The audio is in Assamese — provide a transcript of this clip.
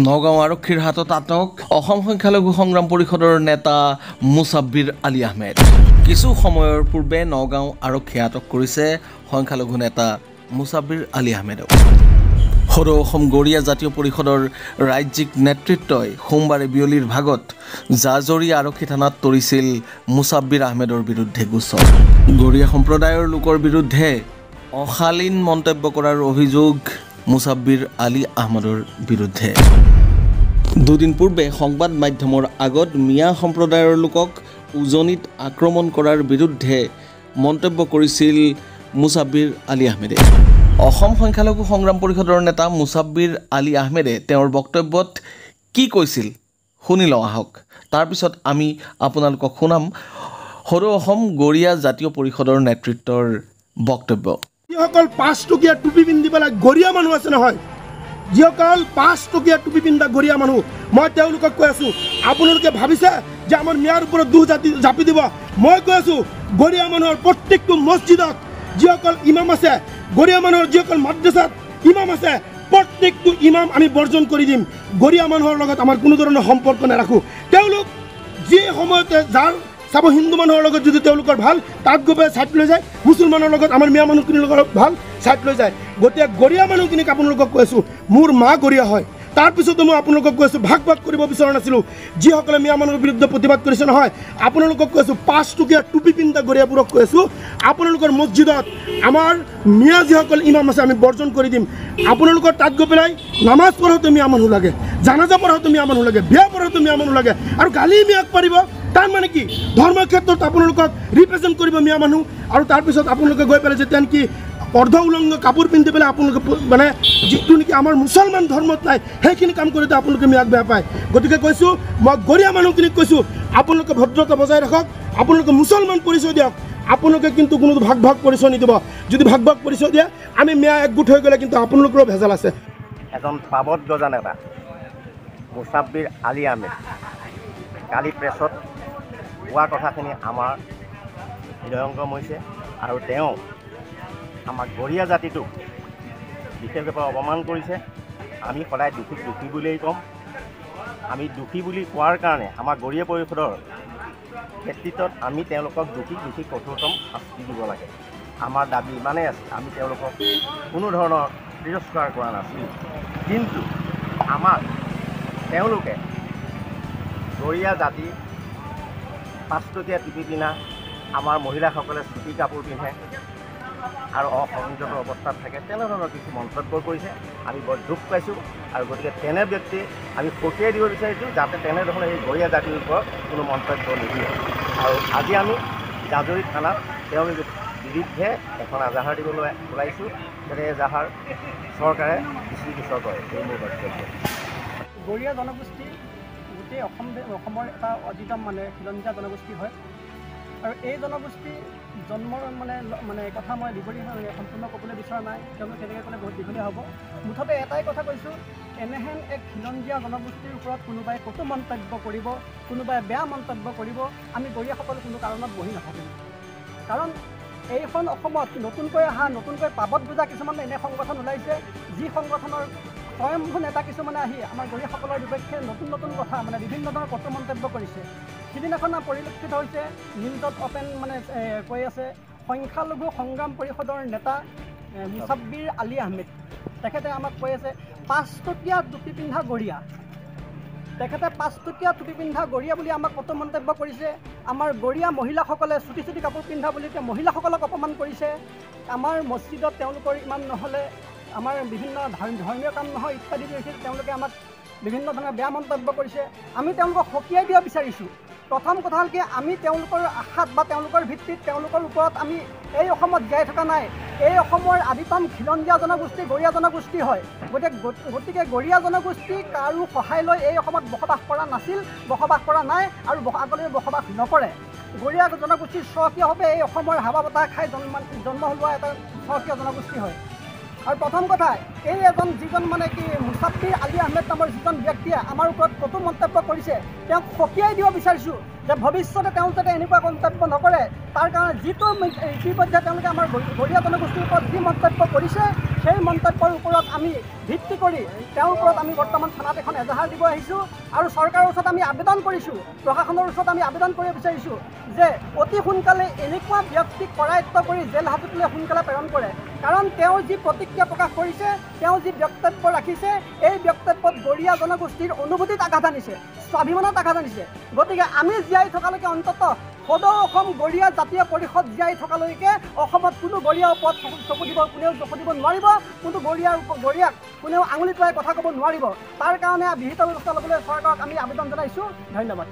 নগাঁও আৰক্ষীৰ হাতত আটক অসম সংখ্যালঘু সংগ্ৰাম পৰিষদৰ নেতা মুছাব্বিৰ আলী আহমেদ। কিছু সময়ৰ পূৰ্বে নগাঁও আৰক্ষীয়ে আটক কৰিছে সংখ্যালঘু নেতা মুছাব্বিৰ আলী আহমেদক। সৰু অসম গৰিয়া জাতীয় পৰিষদৰ ৰাজ্যিক নেতৃত্বই সোমবাৰে বিয়লিৰ ভাগত জাজৰি আৰক্ষী থানাত তৰিছিল মুছাব্বিৰ আহমেদৰ বিৰুদ্ধে গোচৰ। গৰিয়া সম্প্ৰদায়ৰ লোকৰ বিৰুদ্ধে অশালীন মন্তব্য কৰাৰ অভিযোগ মুছাব্বিৰ আলী আহমেদৰ বিৰুদ্ধে। দুদিন পূৰ্বে সংবাদ মাধ্যমৰ আগত মিয়া সম্প্ৰদায়ৰ লোকক উজনিত আক্ৰমণ কৰাৰ বিৰুদ্ধে মন্তব্য কৰিছিল মুছাব্বিৰ আলী আহমেদে। অসম সংখ্যালঘু সংগ্ৰাম পৰিষদৰ নেতা মুছাব্বিৰ আলী আহমেদে তেওঁৰ বক্তব্যত কি কৈছিল শুনি লওঁ আহক। তাৰপিছত আমি আপোনালোকক শুনাম সৰু অসম গৰিয়া জাতীয় পৰিষদৰ নেতৃত্বৰ বক্তব্য। যিসকল 5 টকীয়া টুপি পিন্ধি পেলাই গৰিয়া মানুহ আছে নহয়, যিসকল 5 টকীয়া টুপি পিন্ধা গৰিয়া মানুহ, মই তেওঁলোকক কৈ আছোঁ, আপোনালোকে ভাবিছে যে আমাৰ মিয়াৰ ওপৰত দুখ জাপি দিব। মই কৈ আছোঁ, গৰিয়া মানুহৰ প্ৰত্যেকটো মছজিদত যিসকল ইমাম আছে, গৰিয়া মানুহৰ যিসকল মাদ্ৰাছাত ইমাম আছে, প্ৰত্যেকটো ইমাম আমি বৰ্জন কৰি দিম। গৰিয়া মানুহৰ লগত আমাৰ কোনো ধৰণৰ সম্পৰ্ক নাৰাখোঁ। তেওঁলোক যি সময়তে যাৰ চাব হিন্দু মানুহৰ লগত যদি তেওঁলোকৰ ভাল, তাত গৈ পেলাই ছাইড লৈ যায়, মুছলমানৰ লগত আমাৰ মিয়া মানুহখিনিৰ লগত ভাল ছাইড লৈ যায়। গতিকে গৰিয়া মানুহখিনিক আপোনালোকক কৈ আছোঁ, মোৰ মা গৰিয়া হয়। তাৰপিছতো মই আপোনালোকক কৈ আছোঁ, ভাগ কৰিব বিচৰা নাছিলোঁ। যিসকলে মিয়া মানুহৰ বিৰুদ্ধে প্ৰতিবাদ কৰিছে নহয়, আপোনালোকক কৈ আছোঁ, 5 টকীয়া টুপি পিন্ধা গৰিয়াবোৰক কৈ আছোঁ, আপোনালোকৰ মছজিদত আমাৰ মিয়া যিসকল ইমাম আছে আমি বৰ্জন কৰি দিম। আপোনালোকৰ তাত গৈ পেলাই নামাজ পঢ়াওঁতে মিয়া মানুহ লাগে, জানাজা পঢ়াওঁতে মিয়া মানুহ লাগে, বিয়া পঢ়াওঁতে মিয়া মানুহ লাগে, আৰু গালি মিয়াক পাৰিব। তাৰ মানে কি, ধৰ্মৰ ক্ষেত্ৰত আপোনালোকক ৰিপ্ৰেজেণ্ট কৰিব মিয়া মানুহ, আৰু তাৰপিছত আপোনালোকে গৈ পেলাই যেতিয়া নেকি অৰ্ধ উলংগ কাপোৰ পিন্ধি পেলাই আপোনালোকে মানে যিটো নেকি আমাৰ মুছলমান ধৰ্মত নাই সেইখিনি কাম কৰোঁতে আপোনালোকে মিয়াক বেয়া পায়। গতিকে কৈছোঁ, মই গৰিয়া মানুহখিনিক কৈছোঁ, আপোনালোকে ভদ্ৰতা বজাই ৰাখক, আপোনালোকে মুছলমান পৰিচয় দিয়ক, আপোনালোকে কিন্তু কোনো ভাগ পৰিচয় নিদিব। যদি ভাগ পৰিচয় দিয়ে, আমি মিয়া একগোট হৈ গ'লে কিন্তু আপোনালোকৰো ভেজাল আছে। এজন পাবত গজা নেতা মুছাব্বিৰ আলী আহমেদ কালি প্ৰেছত কোৱা কথাখিনি আমাৰ হৃদয়ংগম হৈছে, আৰু তেওঁ আমাৰ গৰিয়া জাতিটোক বিশেষভাৱে অপমান কৰিছে। আমি সদায় দোষীক দোষী বুলিয়েই ক'ম। আমি দোষী বুলি কোৱাৰ কাৰণে আমাৰ গৰিয়া পৰিষদৰ নেতৃত্বত আমি তেওঁলোকক দোষীক কঠোৰতম শাস্তি দিব লাগে। আমাৰ দাবী ইমানেই আছে, আমি তেওঁলোকক কোনো ধৰণৰ তিৰস্কাৰ কৰা নাছিলোঁ। কিন্তু আমাক তেওঁলোকে গৰিয়া জাতি 5 টকীয়া টুপি পিন্ধা, আমাৰ মহিলাসকলে চুটি কাপোৰ পিন্ধে আৰু অসংযত অৱস্থাত থাকে, তেনেধৰণৰ কিছু মন্তব্য কৰিছে। আমি বৰ দুখ পাইছোঁ, আৰু গতিকে তেনে ব্যক্তি আমি সকীয়াই দিব বিচাৰিছোঁ যাতে তেনেধৰণে এই গৰিয়া জাতিৰ ওপৰত কোনো মন্তব্য নিদিয়ে। আৰু আজি আমি জাজৰি থানাত তেওঁলোকৰ বিৰুদ্ধে এখন এজাহাৰ দিবলৈ ওলাইছোঁ, যাতে এজাহাৰ চৰকাৰে দৃষ্টিগোচৰ কৰে। এই মোৰ বক্তব্য। গৰিয়া জনগোষ্ঠী গোটেই অসমৰ এটা অধিকতম খিলঞ্জীয়া জনগোষ্ঠী হয়, আৰু এই জনগোষ্ঠী জন্মৰ কথা মই দীঘলীয়া সম্পূৰ্ণ ক'বলৈ বিচৰা নাই, কিয়নো তেনেকৈ ক'লে বহুত দীঘলীয়া হ'ব। মুঠতে এটাই কথা কৈছোঁ, এনেহেন এক খিলঞ্জীয়া জনগোষ্ঠীৰ ওপৰত কোনোবাই কটু মন্তব্য কৰিব, কোনোবাই বেয়া মন্তব্য কৰিব, আমি গৰিয়াসকল কোনো কাৰণত বহি নাথাকিম। কাৰণ এইখন অসমত নতুনকৈ পাবত বুজা কিছুমান এনে সংগঠন ওলাইছে, যি সংগঠনৰ স্বয়ম্ভূ নেতা কিছুমানে আহি আমাৰ গৰিয়াসকলৰ বিপক্ষে নতুন কথা বিভিন্ন ধৰণৰ কটু মন্তব্য কৰিছে। সিদিনাখন পৰিলক্ষিত হৈছে নিউজত অপেন কৈ আছে সংখ্যালঘু সংগ্ৰাম পৰিষদৰ নেতা মুছাব্বিৰ আলী আহমেদ, তেখেতে আমাক কৈ আছে 5 টকীয়া টুপি পিন্ধা গৰিয়া। তেখেতে 5 টকীয়া টুপি পিন্ধা গৰিয়া বুলি আমাক কটু মন্তব্য কৰিছে। আমাৰ গৰিয়া মহিলাসকলে চুটি কাপোৰ পিন্ধা বুলি মহিলাসকলক অপমান কৰিছে। আমাৰ মছজিদত তেওঁলোকৰ ইমান নহ'লে আমাৰ বিভিন্ন ধৰ্মীয় কাম নহয় ইত্যাদি তেওঁলোকে আমাক বিভিন্ন ধৰণৰ বেয়া মন্তব্য কৰিছে। আমি তেওঁলোকক সকীয়াই দিব বিচাৰিছোঁ। প্ৰথম কথা হ'ল কি, আমি তেওঁলোকৰ আশাত বা তেওঁলোকৰ ভিত্তিত তেওঁলোকৰ ওপৰত আমি এই অসমত জীয়াই থকা নাই। এই অসমৰ আদিতম খিলঞ্জীয়া জনগোষ্ঠী গৰিয়া জনগোষ্ঠী হয়। গতিকে গৰিয়া জনগোষ্ঠী কাৰো সহায় লৈ এই অসমত বসবাস কৰা নাছিল, বসবাস কৰা নাই, আৰু আগলৈ বসবাস নকৰে। গৰিয়া জনগোষ্ঠীৰ স্বকীয়ভাৱে এই অসমৰ হাৱা বতাহ খাই জন্ম লোৱা এটা স্বকীয় জনগোষ্ঠী হয়। আৰু প্ৰথম কথা, এই যিজন মুছাব্বিৰ আলী আহমেদ নামৰ যিজন ব্যক্তিয়ে আমাৰ ওপৰত কটু মন্তব্য কৰিছে, তেওঁক সকীয়াই দিব বিচাৰিছোঁ যে ভৱিষ্যতে তেওঁ যাতে এনেকুৱা মন্তব্য নকৰে। তাৰ কাৰণে যিটো ইতিমধ্যে তেওঁলোকে আমাৰ গৰিয়া জনগোষ্ঠীৰ ওপৰত যি মন্তব্য কৰিছে, সেই মন্তব্যৰ ওপৰত আমি ভিত্তি কৰি তেওঁৰ ওপৰত আমি বৰ্তমান থানাত এখন এজাহাৰ দিব আহিছোঁ আৰু চৰকাৰৰ ওচৰত আমি আবেদন কৰিছোঁ, প্ৰশাসনৰ ওচৰত আমি আবেদন কৰিব বিচাৰিছোঁ যে অতি সোনকালে এনেকুৱা ব্যক্তিক কৰায়ত্ব কৰি জেল হাজতলৈ সোনকালে প্ৰেৰণ কৰে। কাৰণ তেওঁ যি প্ৰতিক্ৰিয়া প্ৰকাশ কৰিছে, তেওঁ যি বক্তব্য ৰাখিছে, এই বক্তব্যত গৰীয়া জনগোষ্ঠীৰ অনুভূতিত আঘাত আনিছে, স্বাভিমানত আঘাত আনিছে। গতিকে আমি জীয়াই থকালৈকে অন্ততঃ সদৌ অসম গৰীয়া জাতীয় পৰিষদ জীয়াই থকালৈকে অসমত কোনো গৰীয়াৰ ওপৰত চকু দিব, কোনেও চকু দিব নোৱাৰিব, কোনো গৰীয়াক কোনেও আঙুলি তোলাই কথা ক'ব নোৱাৰিব। তাৰ কাৰণে বিহিত ব্যৱস্থা ল'বলৈ চৰকাৰক আমি আবেদন জনাইছোঁ। ধন্যবাদ।